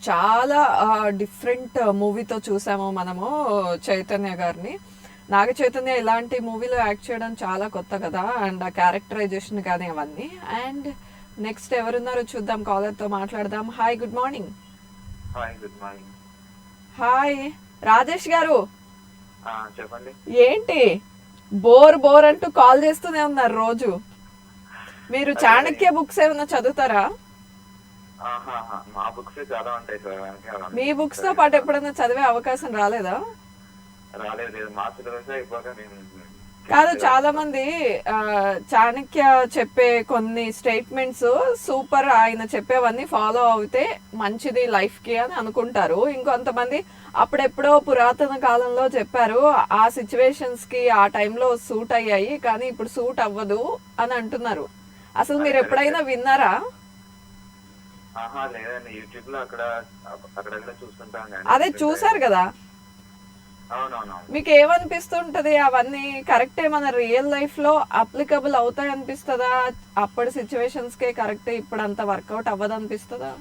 చాలా డిఫరెంట్ మూవీతో చూసాము మనము చైతన్య గారిని. నాగ చైతన్య ఇలాంటి మూవీలో యాక్ట్ చేయడం చాలా కొత్త కదా, అండ్ ఆ క్యారెక్టరైజేషన్ కానీ అవన్నీ. అండ్ నెక్స్ట్ ఎవరున్నారో చూద్దాం, కాలర్తో మాట్లాడదాం. Hi, good morning. Hi, good morning. Hi Rajesh గారు, చెప్పండి. ఏంటి బోర్ అంటూ కాల్ చేస్తూనే ఉన్నారు రోజు. మీరు చాణక్య బుక్స్ ఏమన్నా చదువుతారా? మా బుక్స్ చాలా ఉంటాయి సార్. మీ బుక్స్ తో పాటు ఎప్పుడైనా చదివే అవకాశం రాలేదా? రాలేదు, మా సిలబస్ అయిపోగా మేము కాదు, చాలా మంది చాణక్య చెప్పే కొన్ని స్టేట్మెంట్స్ సూపర్, ఆయన చెప్పేవన్నీ ఫాలో అవుతే మంచిది లైఫ్ కి అని అనుకుంటారు. ఇంకొంతమంది అప్పుడెప్పుడో పురాతన కాలంలో చెప్పారు, ఆ సిచ్యువేషన్స్ కి ఆ టైంలో సూట్ అయ్యాయి, కానీ ఇప్పుడు సూట్ అవ్వదు అని అంటున్నారు. అసలు మీరు ఎప్పుడైనా విన్నారా? లేదండి, యూట్యూబ్ లో అక్కడ చూస్తుంటాను. అదే చూసారు కదా, అవునవును. మీకు ఏమనిపిస్తుంటది? అవన్నీ కరెక్టే, మన రియల్ లైఫ్ లో అప్లికబుల్ అవుతాయి అనిపిస్తుందా? అప్పటి సిచ్యువేషన్స్ కే కరెక్టే, ఇప్పుడు అంత వర్కౌట్ అవ్వదు అనిపిస్తుందా?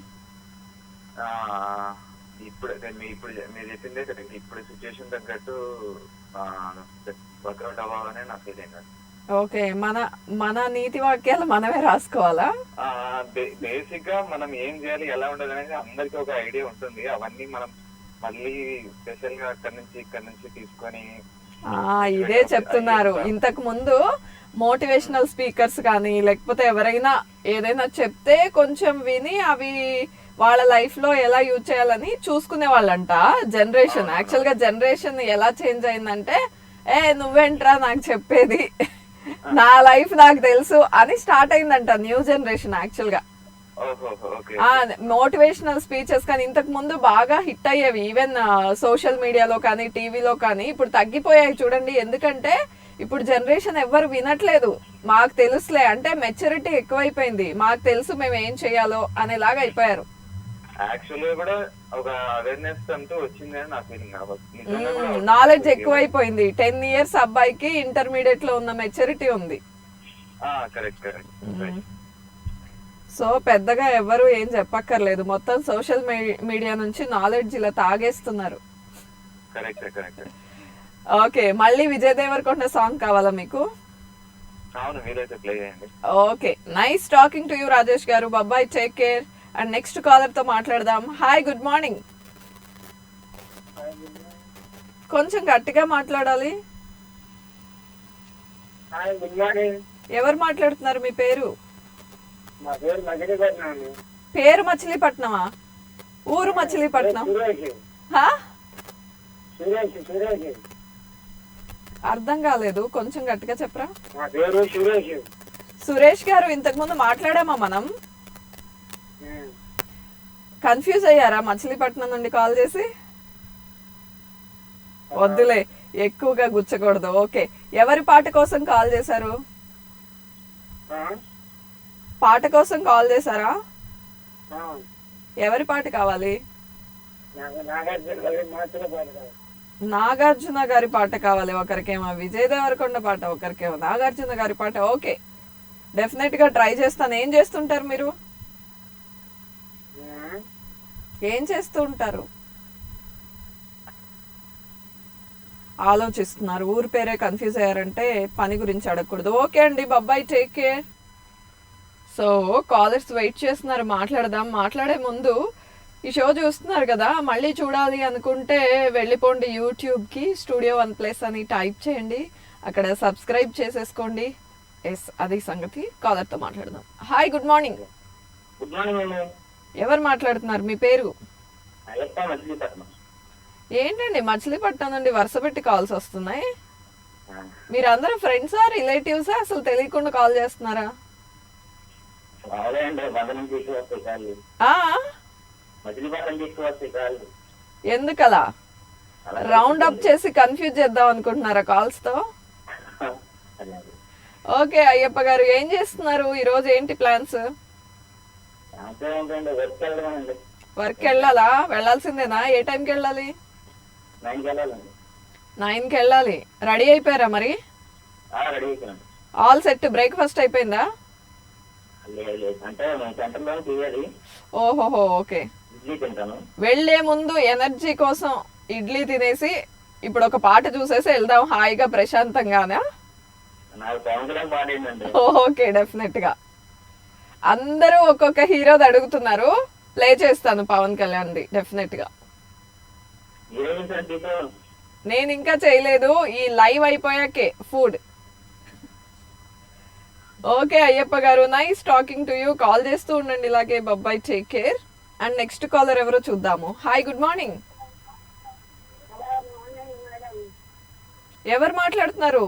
ఇప్పుడు మీరు చెప్పిందే కరెక్ట్. ఇప్పుడు సిచ్యువేషన్ తగ్గట్టు వర్కౌట్ అవ్వాలనే నా ఫీలింగ్. ఓకే, మన నీతి వాక్యాలు మనమే రాసుకోవాలా? బేసిక్ గా మనం ఏం చేయాలి, ఎలా ఉండాలి అనేది అందరికి ఒక ఐడియా ఉంటుంది. అవన్నీ మనం మళ్ళీ స్పెషల్ గా ఇక్కడ నుంచి తీసుకొని ఇదే చెప్తున్నారు. ఇంతకు ముందు మోటివేషనల్ స్పీకర్స్ కానీ లేకపోతే ఎవరైనా ఏదైనా చెప్తే కొంచెం విని అవి వాళ్ళ లైఫ్ లో ఎలా యూజ్ చేయాలని చూసుకునే వాళ్ళంట. జనరేషన్ యాక్చువల్ గా జనరేషన్ ఎలా చేంజ్ అయిందంటే, నువ్వేంట్రా నాకు చెప్పేది, నా లైఫ్ నాకు తెలుసు అని స్టార్ట్ అయిందంట న్యూ జనరేషన్. యాక్చువల్ గా మోటివేషనల్ స్పీచెస్ కానీ ఇంతకు ముందు బాగా హిట్ అయ్యేవి, ఈవెన్ సోషల్ మీడియాలో కానీ టీవీలో కానీ. ఇప్పుడు తగ్గిపోయాయి చూడండి, ఎందుకంటే ఇప్పుడు జనరేషన్ ఎవ్వరు వినట్లేదు. మాకు తెలుసులే అంటే మెచ్యూరిటీ ఎక్కువైపోయింది, మాకు తెలుసు మేము ఏం చేయాలో అనేలాగా అయిపోయారు. నాలెడ్జ్ ఎక్కువైపోయింది. 10 years అబ్బాయికి ఇంటర్మీడియట్ లో ఉన్న మెచ్యూరిటీ ఉంది. సో పెద్దగా ఎవరు ఏం చెప్పక్కర్లేదు, మొత్తం సోషల్ మీడియా నుంచి నాలెడ్జ్ ఇలా తాగేస్తున్నారు. ఓకే, మళ్ళీ విజయ్ దేవరకొండ సాంగ్ కావాలా మీకు? Okay, nice talking to you Rajesh గారు. Bye, take care. And next caller తో మాట్లాడదాం. Hi, good morning. కొంచెం గట్టిగా మాట్లాడాలి. ఎవరు మాట్లాడుతున్నారు? మీ పేరు? పేరు మచిలీపట్నమా? ఊరు మచిలీపట్నం? అర్థం కాలేదు, కొంచెం గట్టిగా చెప్పరా. సురేష్ గారు, ఇంతకు ముందు మాట్లాడామా మనం? కన్ఫ్యూజ్ అయ్యారా మచిలీపట్నం నుండి కాల్ చేసి? వద్దులే, ఎక్కువగా గుచ్చకూడదు. ఓకే, ఎవరి పాట కోసం కాల్ చేశారు? పాట కోసం కాల్ చేశారా? ఎవరి పాట కావాలి? నాగార్జున గారి పాట కావాలి. ఒకరికేమో విజయ్ దేవరకొండ పాట, ఒకరికేమో నాగార్జున గారి పాట. ఓకే, డెఫినెట్ గా ట్రై చేస్తాను. ఏం చేస్తుంటారు మీరు? ఏం చేస్తూ ఉంటారు? ఆలోచిస్తున్నారు. ఊరి పేరే కన్ఫ్యూజ్ అయ్యారంటే పని గురించి అడగకూడదు. ఓకే అండి, bye, take care. So callers wait చేస్తున్నారు, మాట్లాడదాం. మాట్లాడే ముందు ఈ షో చూస్తున్నారు కదా, మళ్ళీ చూడాలి అనుకుంటే వెళ్ళిపోండి యూట్యూబ్కి, స్టూడియో 1+ అని టైప్ చేయండి, అక్కడ సబ్స్క్రైబ్ చేసేసుకోండి. ఎస్, అది సంగతి. కాలర్తో మాట్లాడదాం. Hi, good morning. Good morning. ఎవరు మాట్లాడుతున్నారు? మీ పేరు? ఏంటండి మచిలీపట్నం నుండి వరుస పెట్టి కాల్స్ వస్తున్నాయి? మీరు అందరూ ఫ్రెండ్సా, రిలేటివ్సా? అసలు తెలియకుండా కాల్ చేస్తున్నారా? ఎందుకలా రౌండ్ అప్ చేసి కన్ఫ్యూజ్ చేద్దాం అనుకుంటున్నారా కాల్స్ తో? ఓకే, అయ్యప్ప గారు ఏం చేస్తున్నారు ఈ రోజు? ఏంటి ప్లాన్స్? వర్క్ వెళ్ళాలా? వెళ్ళాల్సిందేనా? ఏ టైంకి వెళ్ళాలి? 9కి వెళ్ళాలి. రెడీ అయిపోయారా మరి? All set. బ్రేక్ఫాస్ట్ అయిపోయిందా? ఓహోహో, ఓకే. ఇడ్లీ తింటాను. వెళ్లే ముందు ఎనర్జీ కోసం ఇడ్లీ తినేసి ఇప్పుడు ఒక పాట చూసేసి వెళ్దాం హాయిగా ప్రశాంతంగానే. నాకు పవన్ కళ్యాణ్ పాట ఏంటండి? ఓకే, డెఫినెట్ గా అందరూ ఒక్కొక్క హీరోది అడుగుతున్నారు, ప్లే చేస్తాను పవన్ కళ్యాణ్ది డెఫినెట్ గా. ఏం సార్ దీపో? నేను ఇంకా చేయలేదు, ఈ లైవ్ అయిపోయాకే food. Okay Ayyappa garu, nice talking to you. Call చేస్తూ ఉండండి ఇలాగే. Bye, take care. And next caller ఎవరో చూద్దాము. Hi, good morning. ఎవరు మాట్లాడుతున్నారు?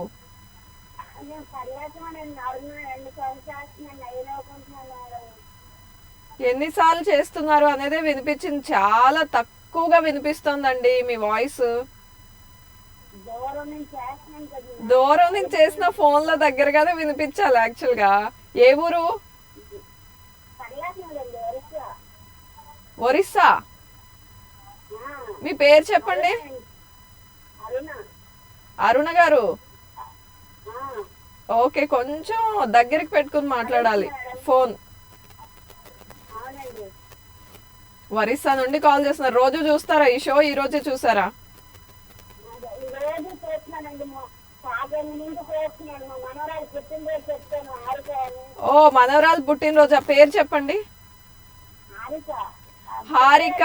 ఎన్నిసార్లు చేస్తున్నారు అనేదే వినిపించింది, చాలా తక్కువగా వినిపిస్తోందండి మీ వాయిస్. దూరం నుంచి చేసిన ఫోన్ లో దగ్గరగానే వినిపించాలి యాక్చువల్ గా. ఏ ఊరు? ఒరిస్సా. మీ పేరు చెప్పండి. అరుణ గారు, ఓకే, కొంచెం దగ్గరికి పెట్టుకుని మాట్లాడాలి ఫోన్. ఒరిస్సా నుండి కాల్ చేస్తున్నారు. రోజు చూస్తారా ఈ షో? ఈ రోజే చూసారా? ఓ, మనవరాలు పుట్టినరోజు. ఆ పేరు చెప్పండి. హారిక.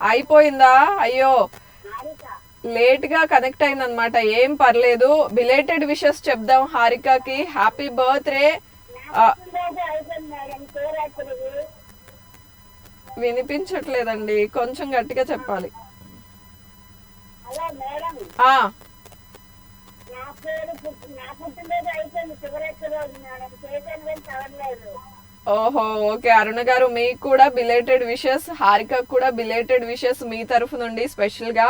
అయిపోయిందా? అయ్యో, లేట్ గా కనెక్ట్ అయిందనమాట. ఏం పర్లేదు, బిలేటెడ్ విషెస్ చెప్దాం హారికకి. Happy birthday. వినిపించట్లేదండి, కొంచెం గట్టిగా చెప్పాలి. ఆ, ఓహో, ఓకే అరుణ గారు, మీకు కూడా బిలేటెడ్ విషెస్, హారిక కూడా బిలేటెడ్ విషెస్ మీ తరఫు నుండి స్పెషల్ గా.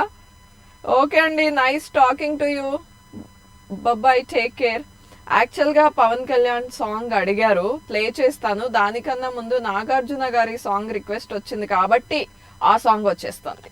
ఓకే అండి, nice talking to you. Bye, take care. Actual గా పవన్ కళ్యాణ్ సాంగ్ అడిగారు, ప్లే చేస్తాను. దానికన్నా ముందు నాగార్జున గారి సాంగ్ రిక్వెస్ట్ వచ్చింది కాబట్టి ఆ సాంగ్ వచ్చేస్తుంది.